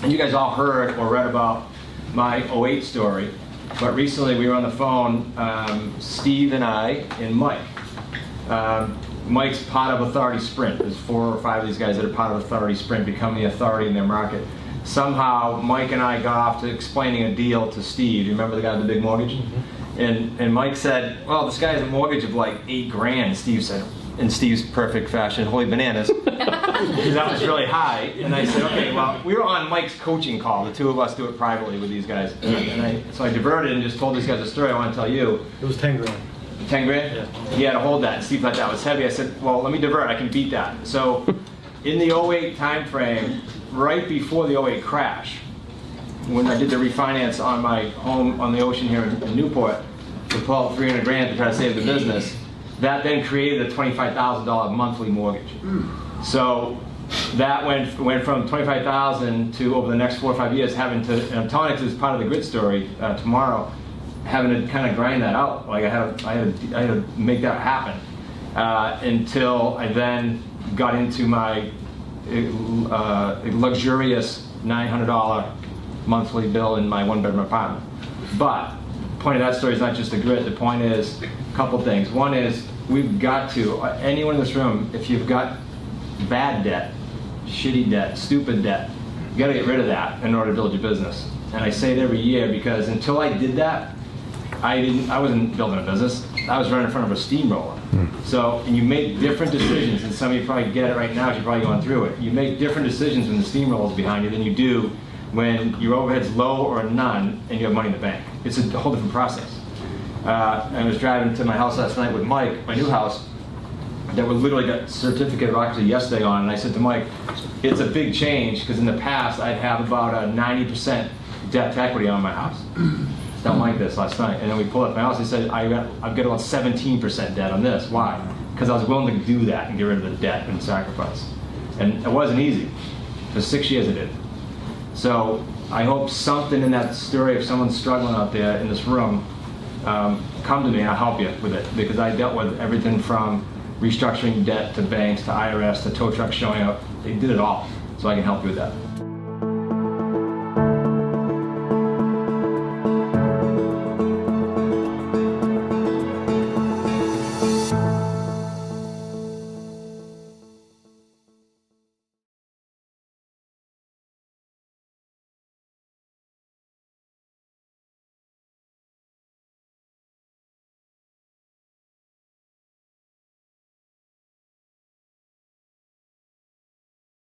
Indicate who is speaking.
Speaker 1: And you guys all heard or read about my '08 story, but recently we were on the phone, Steve and I and Mike. Mike's part of Authority Sprint. There's 4 or 5 of these guys that are part of Authority Sprint, become the authority in their market. Somehow Mike and I got off to explaining a deal to Steve. You remember the guy with the big mortgage? And Mike said, well, this guy has a mortgage of like $8 grand. Steve said, in Steve's perfect fashion, holy bananas. Because that was really high. And I said, okay, well, we were on Mike's coaching call. The 2 of us do it privately with these guys. So I diverted and just told these guys a story I want to tell you.
Speaker 2: It was 10 grand.
Speaker 1: 10 grand?
Speaker 2: Yeah.
Speaker 1: He had to hold that. And Steve thought that was heavy. I said, well, let me divert. I can beat that. So in the '08 time frame, right before the '08 crash, when I did the refinance on my home on the ocean here in Newport, to pull out 300 grand to try to save the business, that then created a $25,000 monthly mortgage. So that went from $25,000 to, over the next 4 or 5 years, having to, and I'm telling you this is part of the grit story tomorrow, having to kind of grind that out. Like I had to make that happen until I then got into my luxurious $900 monthly bill in my 1-bedroom apartment. But the point of that story is not just the grit. The point is a couple things. One is we've got to, anyone in this room, if you've got bad debt, shitty debt, stupid debt, you got to get rid of that in order to build your business. And I say it every year because until I did that, I wasn't building a business. I was running in front of a steamroller. So, and you make different decisions, and some of you probably get it right now because you're probably going through it. You make different decisions when the steamroller is behind you than you do when your overhead's low or none and you have money in the bank. It's a whole different process. I was driving to my house last night with Mike, my new house, that we literally got certificate of occupancy yesterday on, and I said to Mike, it's a big change because in the past I'd have about a 90% debt to equity on my house. Don't like this last night. And then we pulled up my house, he said, I've got about 17% debt on this. Why? Because I was willing to do that and get rid of the debt and sacrifice. And it wasn't easy. For 6 years I did. So I hope something in that story, if someone's struggling out there in this room, come to me and I'll help you with it. Because I dealt with everything from restructuring debt to banks to IRS to tow trucks showing up. They did it all. So I can help you with that.